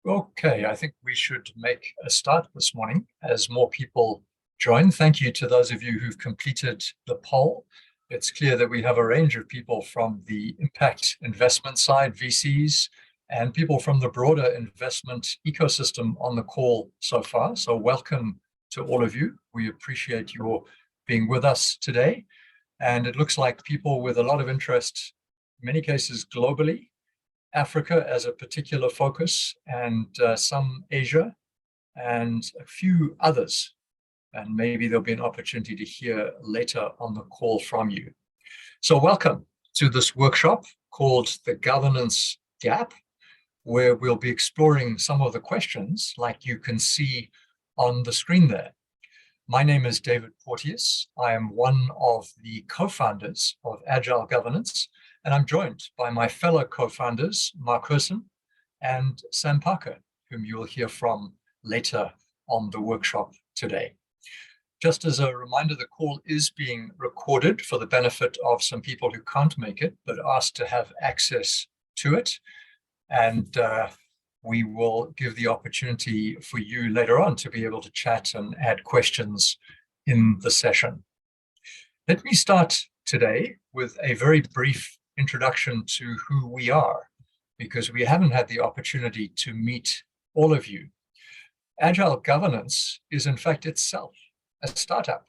Okay, I think we should make a start this morning as more people join. Thank you to those of you who've completed the poll. It's clear that we have a range of people from the impact investment side, VCs, and people from the broader investment ecosystem on the call so far. So welcome to all of you. We appreciate your being with us today. And it looks like people with a lot of interest, in many cases globally, Africa as a particular focus, and some Asia, and a few others. And maybe there'll be an opportunity to hear later on the call from you. So welcome to this workshop called The Governance Gap, where we'll be exploring some of the questions like you can see on the screen there. My name is David Porteous. I am one of the co-founders of Agile Governance, and I'm joined by my fellow co-founders, Mark Herson and Sam Parker, whom you will hear from later on the workshop today. Just as a reminder, the call is being recorded for the benefit of some people who can't make it, but asked to have access to it. And we will give the opportunity for you later on to be able to chat and add questions in the session. Let me start today with a very brief introduction to who we are, because we haven't had the opportunity to meet all of you. Agile Governance is in fact itself a startup,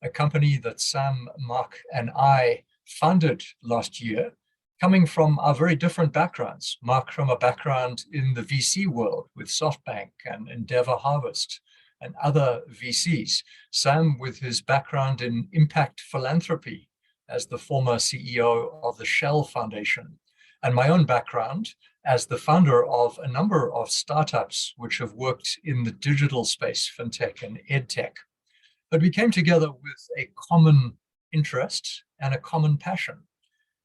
a company that Sam, Mark, and I founded last year, coming from our very different backgrounds. Mark from a background in the VC world with SoftBank and Endeavor Harvest and other VCs. Sam with his background in impact philanthropy as the former CEO of the Shell Foundation, and my own background as the founder of a number of startups which have worked in the digital space, fintech and edtech. But we came together with a common interest and a common passion,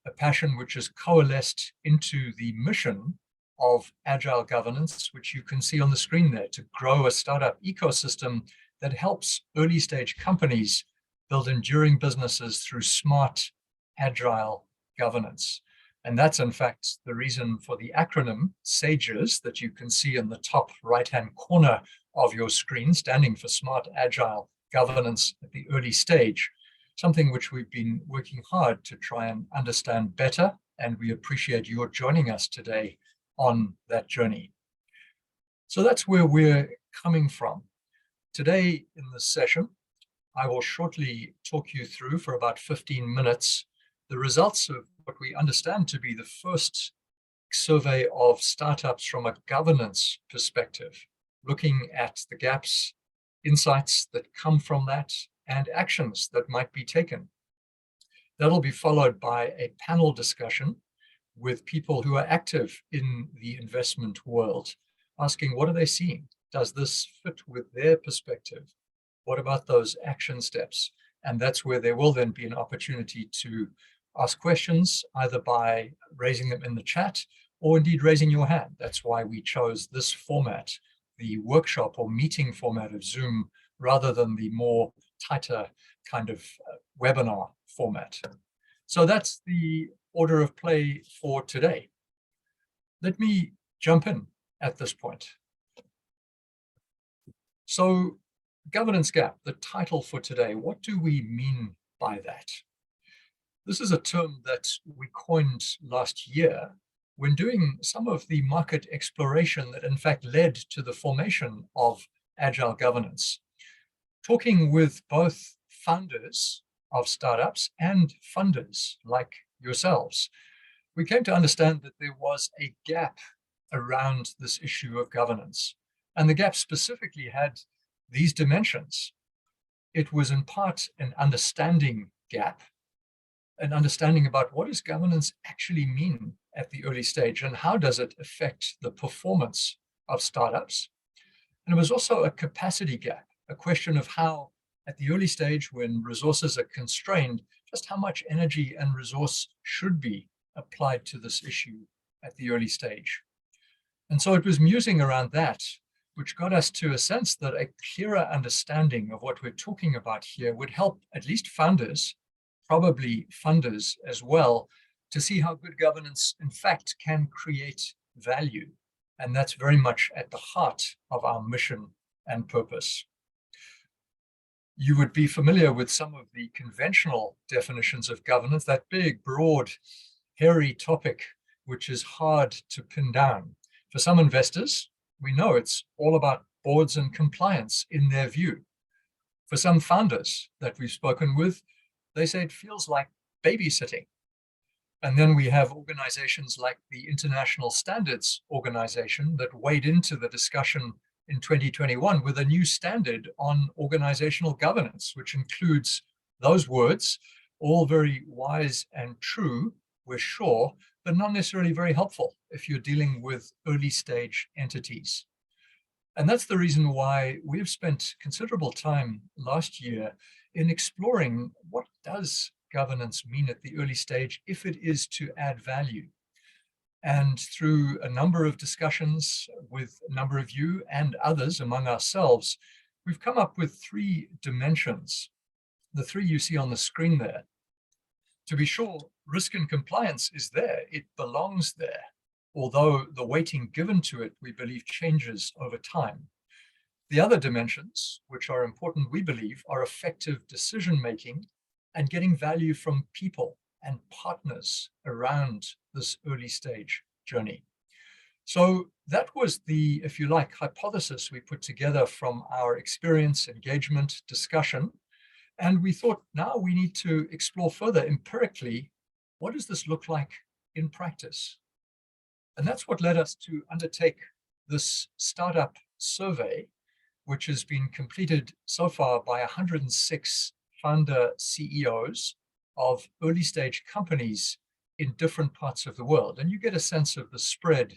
a passion which has coalesced into the mission of Agile Governance, which you can see on the screen there, to grow a startup ecosystem that helps early stage companies build enduring businesses through smart, agile governance. And that's in fact the reason for the acronym SAGES that you can see in the top right-hand corner of your screen, standing for Smart, Agile Governance at the early stage, something which we've been working hard to try and understand better, and we appreciate your joining us today on that journey. So that's where we're coming from. Today in this session, I will shortly talk you through for about 15 minutes the results of what we understand to be the first survey of startups from a governance perspective, looking at the gaps, insights that come from that, and actions that might be taken. That'll be followed by a panel discussion with people who are active in the investment world, asking what are they seeing? Does this fit with their perspective? What about those action steps? And that's where there will then be an opportunity to ask questions, either by raising them in the chat or indeed raising your hand. That's why we chose this format, the workshop or meeting format of Zoom, rather than the more tighter kind of webinar format. So that's the order of play for today. Let me jump in at this point. So, governance gap, the title for today, what do we mean by that? This is a term that we coined last year when doing some of the market exploration that in fact led to the formation of Agile Governance. Talking with both founders of startups and funders like yourselves, we came to understand that there was a gap around this issue of governance. And the gap specifically had these dimensions. It was in part an understanding gap, an understanding about what does governance actually mean at the early stage and how does it affect the performance of startups. And it was also a capacity gap, a question of how at the early stage when resources are constrained, just how much energy and resource should be applied to this issue at the early stage. And so it was musing around that which got us to a sense that a clearer understanding of what we're talking about here would help at least founders, probably funders as well, to see how good governance in fact can create value And that's very much at the heart of our mission and purpose. You would be familiar with some of the conventional definitions of governance, that big, broad, hairy topic, which is hard to pin down. For some investors, we know it's all about boards and compliance in their view. For some founders that we've spoken with, they say it feels like babysitting. And then we have organizations like the International Standards Organization that weighed into the discussion in 2021 with a new standard on organizational governance, which includes those words, all very wise and true, we're sure, but not necessarily very helpful if you're dealing with early stage entities. And that's the reason why we've spent considerable time last year in exploring what does governance mean at the early stage if it is to add value. And through a number of discussions with a number of you and others among ourselves, we've come up with 3 dimensions, the 3 you see on the screen there. To be sure, risk and compliance is there, it belongs there, although the weighting given to it, we believe, changes over time. The other dimensions, which are important, we believe, are effective decision-making and getting value from people and partners around this early stage journey. So that was the, if you like, hypothesis we put together from our experience, engagement, discussion. And we thought now we need to explore further empirically, what does this look like in practice? And that's what led us to undertake this startup survey, which has been completed so far by 106 founder CEOs of early stage companies in different parts of the world. And you get a sense of the spread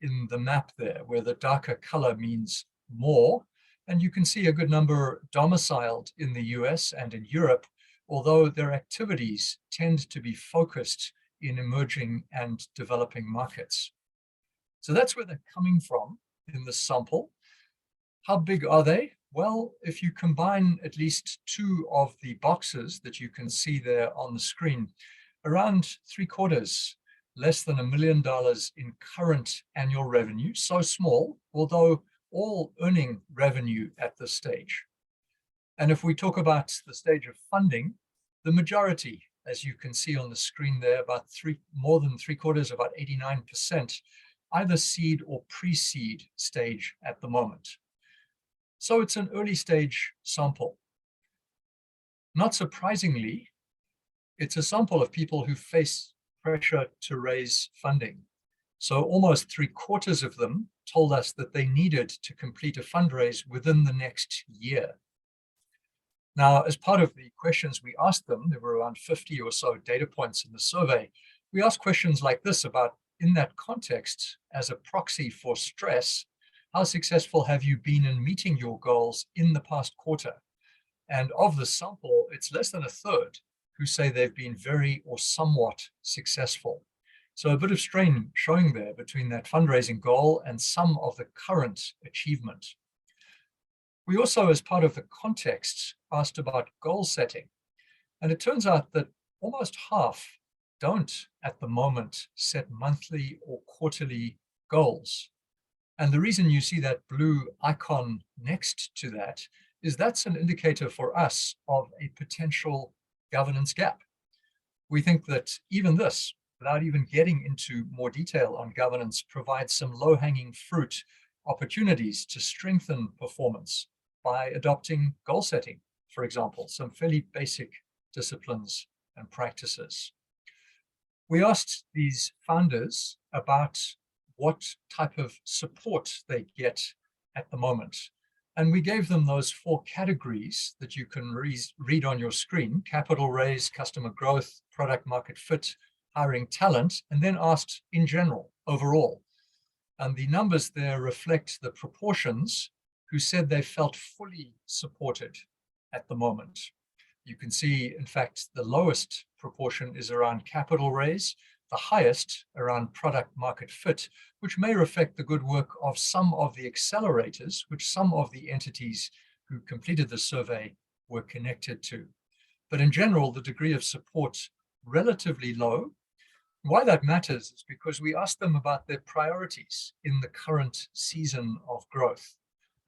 in the map there, where the darker color means more. And you can see a good number domiciled in the US and in Europe, although their activities tend to be focused in emerging and developing markets. So that's where they're coming from in the sample. How big are they? Well, if you combine at least 2 of the boxes that you can see there on the screen, around 3/4, less than $1 million in current annual revenue, so small, although all earning revenue at this stage. And if we talk about the stage of funding, the majority, as you can see on the screen there, more than 3/4, about 89%, either seed or pre-seed stage at the moment. So it's an early stage sample. Not surprisingly, it's a sample of people who face pressure to raise funding. So almost 3/4 of them told us that they needed to complete a fundraise within the next year. Now, as part of the questions we asked them, there were around 50 or so data points in the survey. We asked questions like this about, in that context, as a proxy for stress, how successful have you been in meeting your goals in the past quarter? And of the sample, it's less than 1/3 who say they've been very or somewhat successful. So a bit of strain showing there between that fundraising goal and some of the current achievement. We also, as part of the context, asked about goal setting. And it turns out that almost half don't at the moment set monthly or quarterly goals. And the reason you see that blue icon next to that is that's an indicator for us of a potential governance gap. We think that even this, without even getting into more detail on governance, provides some low-hanging fruit opportunities to strengthen performance by adopting goal setting, for example, some fairly basic disciplines and practices. We asked these founders about what type of support they get at the moment. And we gave them those 4 categories that you can read on your screen: capital raise, customer growth, product market fit, hiring talent, and then asked in general, overall. And the numbers there reflect the proportions who said they felt fully supported at the moment. You can see, in fact, the lowest proportion is around capital raise, the highest around product market fit, which may reflect the good work of some of the accelerators, which some of the entities who completed the survey were connected to. But in general, the degree of support relatively low, Why that matters is because we ask them about their priorities in the current season of growth.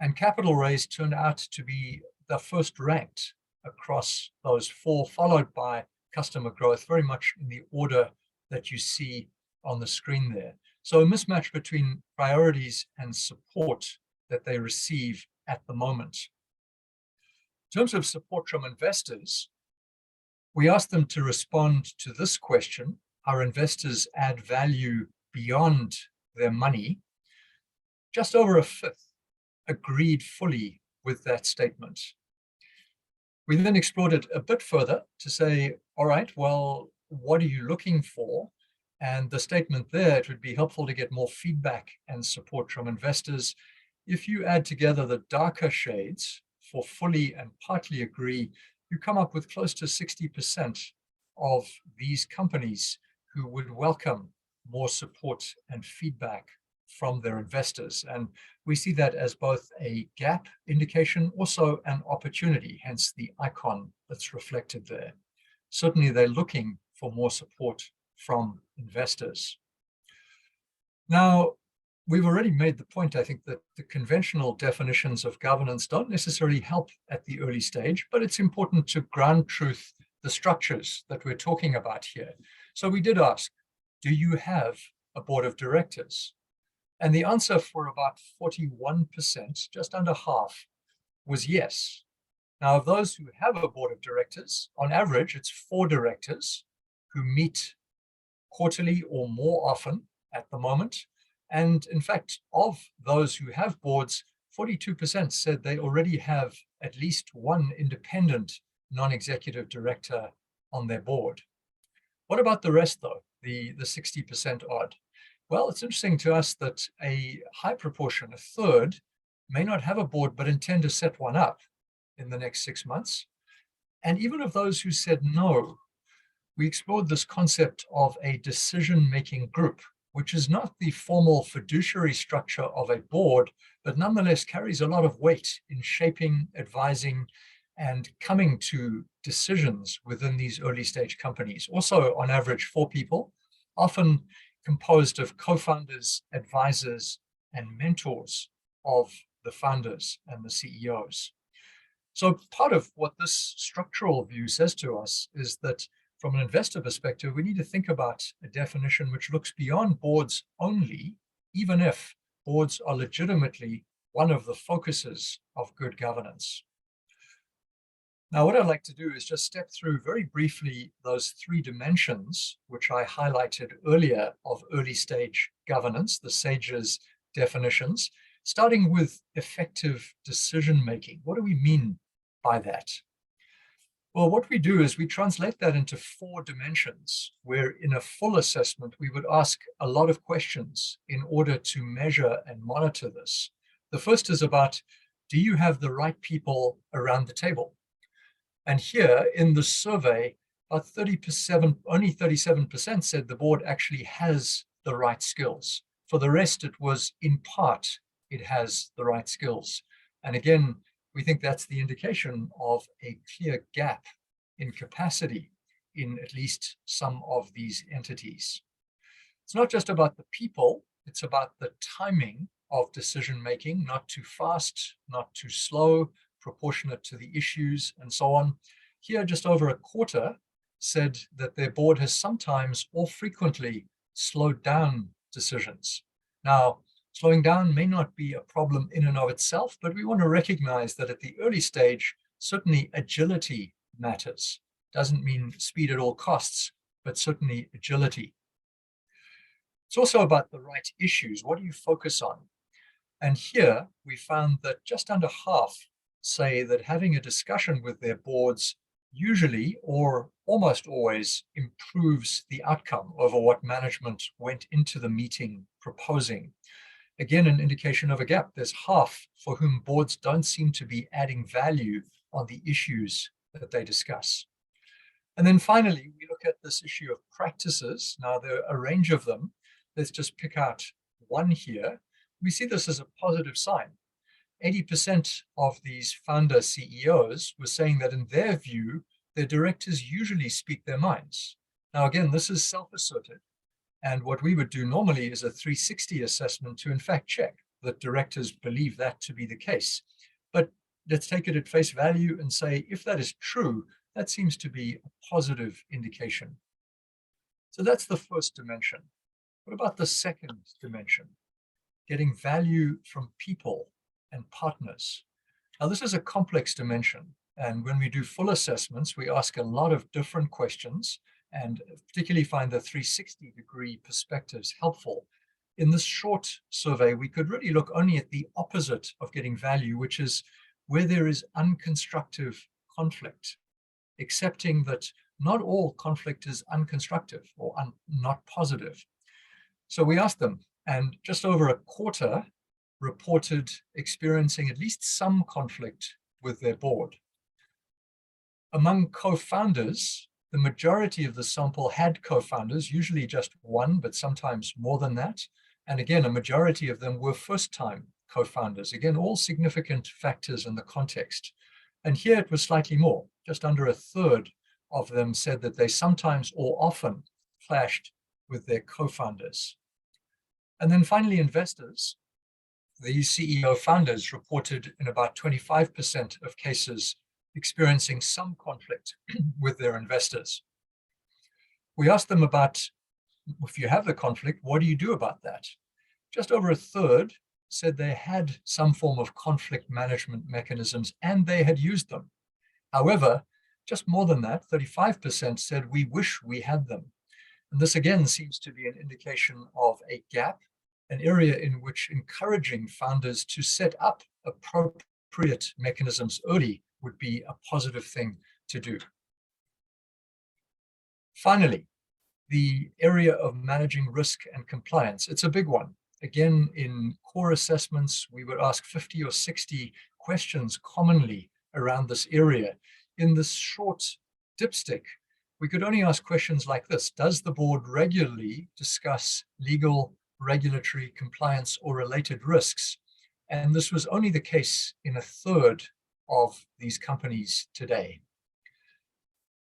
And capital raise turned out to be the first ranked across those four, followed by customer growth, very much in the order that you see on the screen there. So a mismatch between priorities and support that they receive at the moment. In terms of support from investors, we asked them to respond to this question: our investors add value beyond their money? Just over a fifth agreed fully with that statement. We then explored it a bit further to say, all right, well, what are you looking for? And the statement there, it would be helpful to get more feedback and support from investors. If you add together the darker shades for fully and partly agree, you come up with close to 60% of these companies who would welcome more support and feedback from their investors. And we see that as both a gap indication, also an opportunity, hence the icon that's reflected there. Certainly they're looking for more support from investors. Now, we've already made the point, I think, that the conventional definitions of governance don't necessarily help at the early stage, but it's important to ground truth the structures that we're talking about here. So we did ask, do you have a board of directors? And the answer for about 41%, just under half, was yes. Now, of those who have a board of directors, on average, it's 4 directors who meet quarterly or more often at the moment. And in fact, of those who have boards, 42% said they already have at least one independent non-executive director on their board. What about the rest, though, the 60% odd? Well, it's interesting to us that a high proportion, a third, may not have a board but intend to set one up in the next 6 months. And even of those who said no, we explored this concept of a decision-making group, which is not the formal fiduciary structure of a board, but nonetheless carries a lot of weight in shaping, advising, and coming to decisions within these early stage companies. Also, on average, 4 people, often composed of co-founders, advisors, and mentors of the founders and the CEOs. So part of what this structural view says to us is that from an investor perspective, we need to think about a definition which looks beyond boards only, even if boards are legitimately one of the focuses of good governance. Now, what I'd like to do is just step through very briefly those 3 dimensions, which I highlighted earlier of early stage governance, the SAGE's definitions, starting with effective decision-making. What do we mean by that? Well, what we do is we translate that into 4 dimensions, where in a full assessment, we would ask a lot of questions in order to measure and monitor this. The first is about, do you have the right people around the table? And here in the survey, about 37% said the board actually has the right skills. For the rest, it was in part, it has the right skills. And again, we think that's the indication of a clear gap in capacity in at least some of these entities. It's not just about the people, it's about the timing of decision-making, not too fast, not too slow, proportionate to the issues, and so on. Here, just over a quarter said that their board has sometimes or frequently slowed down decisions. Now, slowing down may not be a problem in and of itself, but we want to recognize that at the early stage, certainly agility matters. Doesn't mean speed at all costs, but certainly agility. It's also about the right issues. What do you focus on? And here we found that just under half say that having a discussion with their boards usually or almost always improves the outcome over what management went into the meeting proposing. Again, an indication of a gap. There's half for whom boards don't seem to be adding value on the issues that they discuss. And then finally, we look at this issue of practices. Now, there are a range of them. Let's just pick out one here. We see this as a positive sign. 80% of these founder CEOs were saying that in their view, their directors usually speak their minds. Now, again, this is self-asserted, And what we would do normally is a 360 assessment to in fact check that directors believe that to be the case. But let's take it at face value and say, if that is true, that seems to be a positive indication. So that's the first dimension. What about the second dimension? Getting value from people and partners. Now, this is a complex dimension. And when we do full assessments, we ask a lot of different questions and particularly find the 360-degree perspectives helpful. In this short survey, we could really look only at the opposite of getting value, which is where there is unconstructive conflict, accepting that not all conflict is unconstructive or not positive. So we asked them, and just over a quarter reported experiencing at least some conflict with their board. Among co-founders, the majority of the sample had co-founders, usually just one, but sometimes more than that. And again, a majority of them were first-time co-founders. Again, all significant factors in the context. And here it was slightly more. Just under a third of them said that they sometimes or often clashed with their co-founders. And then finally, investors. These CEO founders reported in about 25% of cases experiencing some conflict with their investors. We asked them about, if you have the conflict, what do you do about that? Just over a third said they had some form of conflict management mechanisms and they had used them. However, just more than that, 35% said we wish we had them. And this again seems to be an indication of a gap, an area in which encouraging founders to set up appropriate mechanisms early would be a positive thing to do. Finally, the area of managing risk and compliance. It's a big one. Again, in core assessments, we would ask 50 or 60 questions commonly around this area. In this short dipstick, we could only ask questions like this. Does the board regularly discuss legal, regulatory, compliance, or related risks? And this was only the case in a third of these companies today.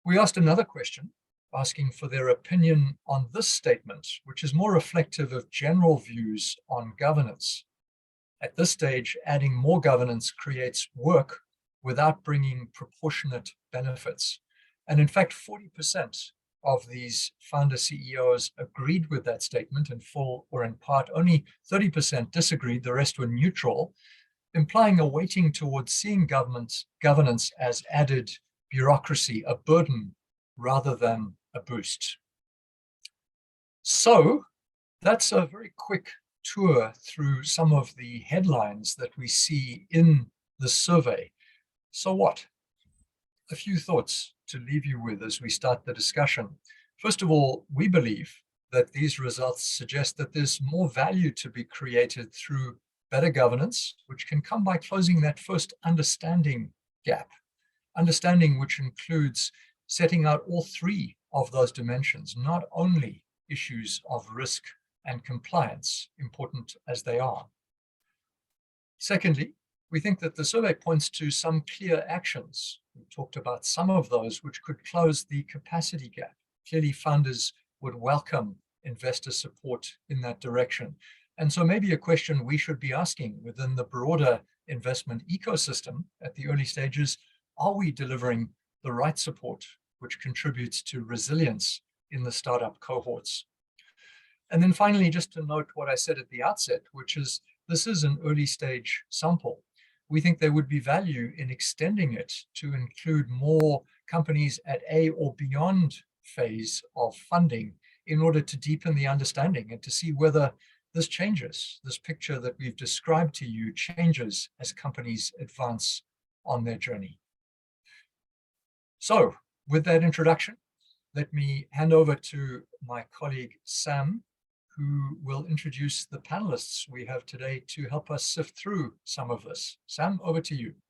We asked another question, asking for their opinion on this statement, which is more reflective of general views on governance. At this stage, adding more governance creates work without bringing proportionate benefits. And in fact, 40% of these founder CEOs agreed with that statement in full or in part. Only 30% disagreed, the rest were neutral, implying a weighting towards seeing governance as added bureaucracy, a burden rather than a boost. So that's a very quick tour through some of the headlines that we see in the survey. So what? A few thoughts to leave you with as we start the discussion. First of all, we believe that these results suggest that there's more value to be created through better governance, which can come by closing that first understanding gap. Understanding which includes setting out all three of those dimensions, not only issues of risk and compliance, important as they are. Secondly, we think that the survey points to some clear actions. We talked about some of those which could close the capacity gap. Clearly, funders would welcome investor support in that direction. And so maybe a question we should be asking within the broader investment ecosystem at the early stages, are we delivering the right support which contributes to resilience in the startup cohorts? And then finally, just to note what I said at the outset, which is this is an early stage sample. We think there would be value in extending it to include more companies at a or beyond phase of funding in order to deepen the understanding and to see whether this changes, this picture that we've described to you changes as companies advance on their journey. So with that introduction, let me hand over to my colleague, Sam, who will introduce the panelists we have today to help us sift through some of this. Sam, over to you.